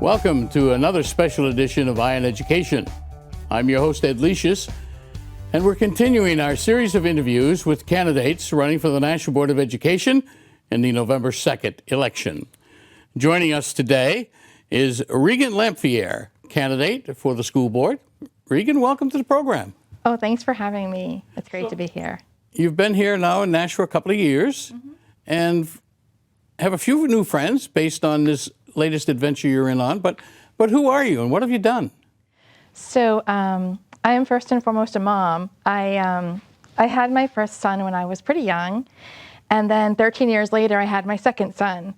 Welcome to another special edition of eYe in Education. I'm your host, Ed Leicius, and we're continuing our series of interviews with candidates running for the National Board of Education in the November 2nd election. Joining us today is Regan Lamphier, candidate for the school board. Regan, welcome to the program. Oh, thanks for having me. It's great to be here. You've been here now in Nashua a couple of years and have a few new friends based on this latest adventure you're in on, but who are you and what have you done? So I am first and foremost a mom. I had my first son when I was pretty young, and then 13 years later I had my second son.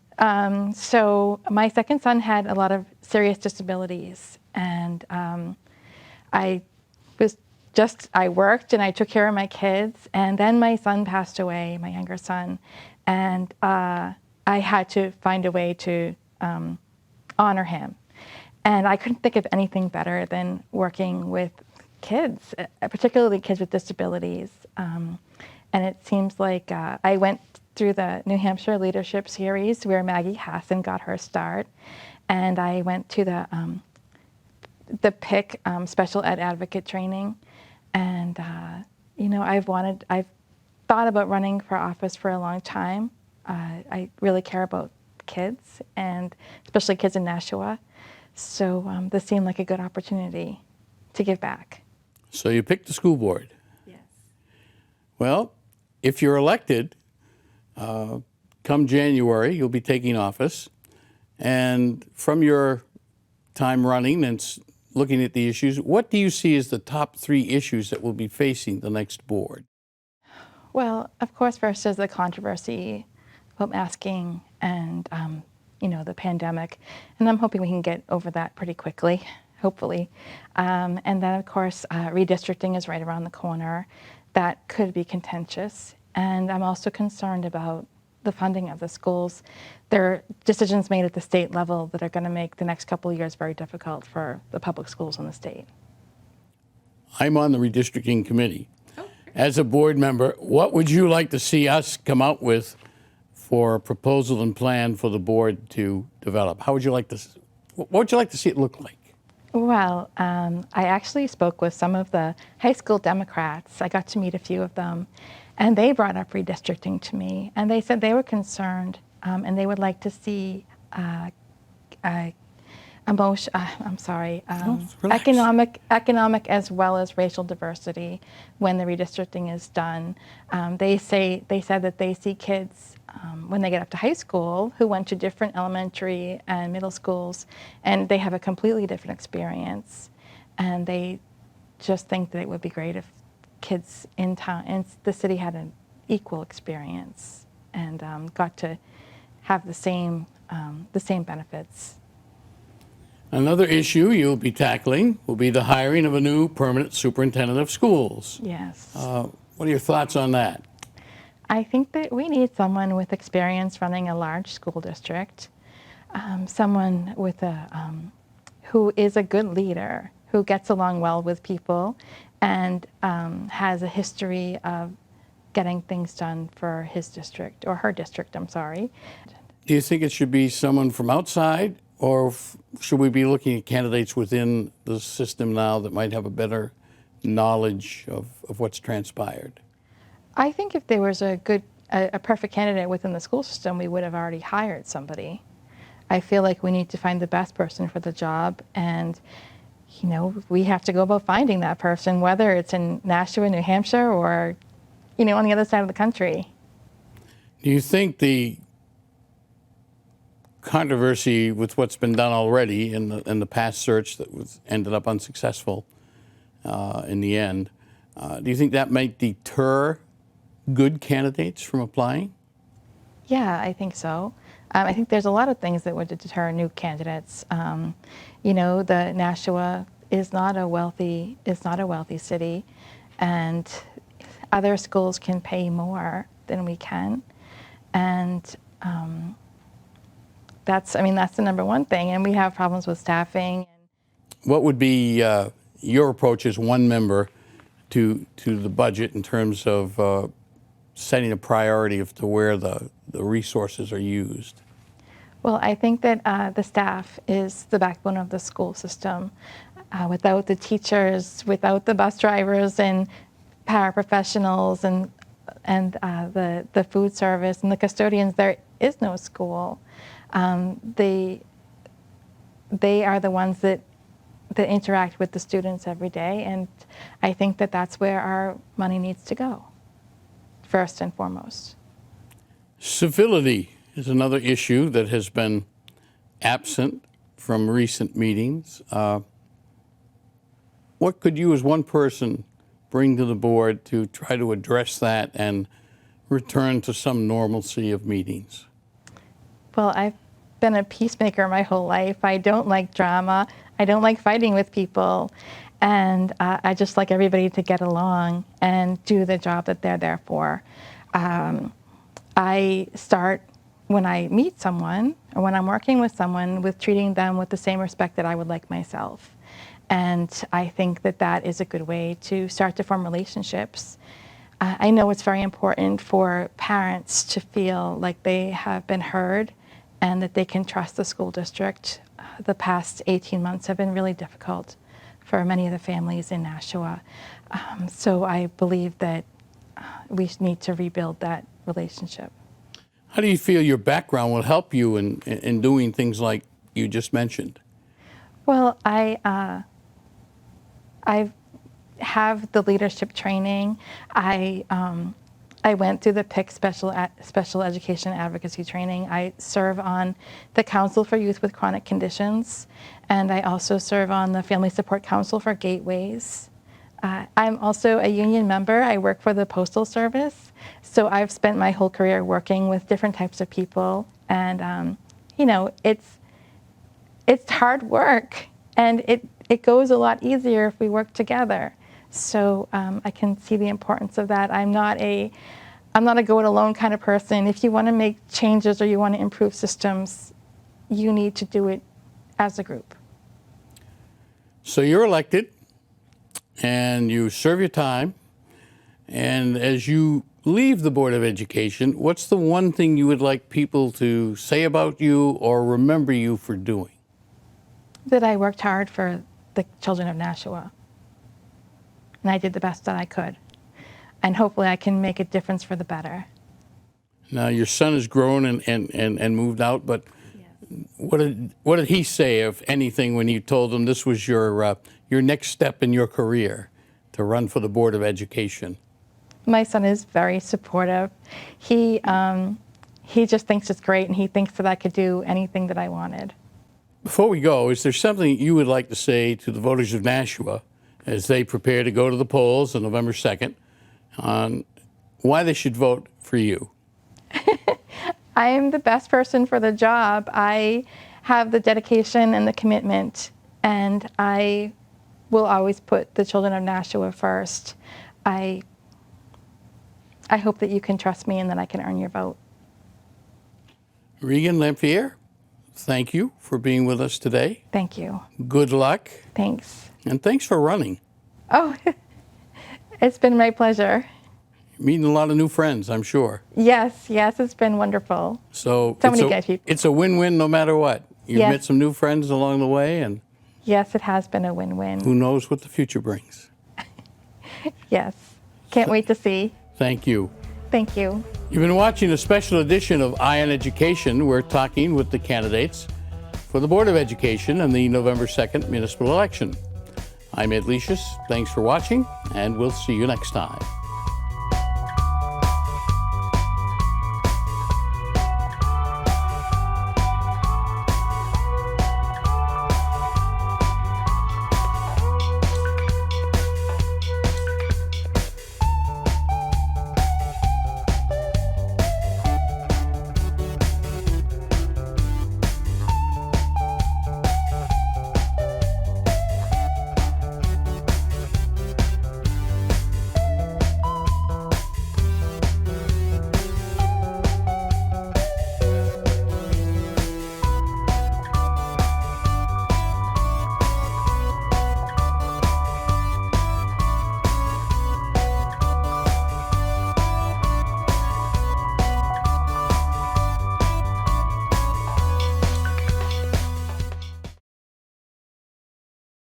So my second son had a lot of serious disabilities, and I worked and I took care of my kids, and then my son passed away, my younger son, and I had to find a way to honor him. And I couldn't think of anything better than working with kids, particularly kids with disabilities. And it seems like I went through the New Hampshire Leadership Series where Maggie Hassan got her start. And I went to the PIC Special Ed Advocate Training. And, I've thought about running for office for a long time. I really care about kids, and especially kids in Nashua. So this seemed like a good opportunity to give back. So you picked the school board. Yes. Well, if you're elected, come January, you'll be taking office. And from your time running and looking at the issues, what do you see as the top 3 issues that will be facing the next board? Well, of course, first is the controversy about masking and, the pandemic. And I'm hoping we can get over that pretty quickly, hopefully. And then, of course, redistricting is right around the corner. That could be contentious. And I'm also concerned about the funding of the schools. There are decisions made at the state level that are going to make the next couple of years very difficult for the public schools in the state. I'm on the redistricting committee. As a board member, what would you like to see us come out with for a proposal and plan for the board to develop? What would you like to see it look like? Well, I actually spoke with some of the high school Democrats. I got to meet a few of them, and they brought up redistricting to me. And they said they were concerned, and they would like to see economic as well as racial diversity when the redistricting is done. They said that they see kids when they get up to high school who went to different elementary and middle schools, and they have a completely different experience. And they just think that it would be great if kids in town and the city had an equal experience and got to have the same benefits. Another issue you'll be tackling will be the hiring of a new permanent superintendent of schools. Yes. What are your thoughts on that? I think that we need someone with experience running a large school district, someone with who is a good leader, who gets along well with people, and has a history of getting things done for his district, or her district, I'm sorry. Do you think it should be someone from outside, or should we be looking at candidates within the system now that might have a better knowledge of what's transpired? I think if there was a perfect candidate within the school system, we would have already hired somebody. I feel like we need to find the best person for the job, and we have to go about finding that person, whether it's in Nashua, New Hampshire, or on the other side of the country. Do you think the controversy with what's been done already in the past search that ended up unsuccessful in the end, do you think that might deter good candidates from applying? Yeah, I think so. I think there's a lot of things that would deter new candidates. The Nashua is not a wealthy city, and other schools can pay more than we can, and that's the number one thing. And we have problems with staffing. What would be your approach as one member to the budget in terms of setting a priority as to where the resources are used? Well, I think that the staff is the backbone of the school system. Without the teachers, without the bus drivers and paraprofessionals and the food service and the custodians, there is no school. They are the ones that interact with the students every day, and I think that that's where our money needs to go, first and foremost. Civility is another issue that has been absent from recent meetings. What could you as one person bring to the board to try to address that and return to some normalcy of meetings? Well, I've been a peacemaker my whole life. I don't like drama. I don't like fighting with people. And I just like everybody to get along and do the job that they're there for. I start when I meet someone or when I'm working with someone with treating them with the same respect that I would like myself. And I think that that is a good way to start to form relationships. I know it's very important for parents to feel like they have been heard and that they can trust the school district. The past 18 months have been really difficult for many of the families in Nashua. So I believe that we need to rebuild that relationship. How do you feel your background will help you in doing things like you just mentioned? Well, I have the leadership training. I went through the PIC special education advocacy training. I serve on the Council for Youth with Chronic Conditions, and I also serve on the Family Support Council for Gateways. I'm also a union member. I work for the Postal Service, so I've spent my whole career working with different types of people, and you know, it's hard work, and it goes a lot easier if we work together. So I can see the importance of that. I'm not a go it alone kind of person. If you want to make changes or you want to improve systems, you need to do it as a group. So you're elected and you serve your time, and as you leave the Board of Education, what's the one thing you would like people to say about you or remember you for doing? That I worked hard for the children of Nashua, and I did the best that I could. And hopefully I can make a difference for the better. Now, your son has grown and moved out, but yes. What did he say, if anything, when you told him this was your next step in your career, to run for the Board of Education? My son is very supportive. He just thinks it's great, and he thinks that I could do anything that I wanted. Before we go, is there something you would like to say to the voters of Nashua as they prepare to go to the polls on November 2nd on why they should vote for you? I am the best person for the job. I have the dedication and the commitment, and I will always put the children of Nashua first. I hope that you can trust me and that I can earn your vote. Regan Lamphier, thank you for being with us today. Thank you. Good luck. Thanks. And thanks for running. Oh, it's been my pleasure. Meeting a lot of new friends, I'm sure. Yes, it's been wonderful. So many good people. It's a win-win no matter what. You've met some new friends along the way, and yes, it has been a win-win. Who knows what the future brings? Yes. Can't wait to see. Thank you. Thank you. You've been watching a special edition of eYe on Education. We're talking with the candidates for the Board of Education and the November 2nd municipal election. I'm Ed Lecious. Thanks for watching, and we'll see you next time.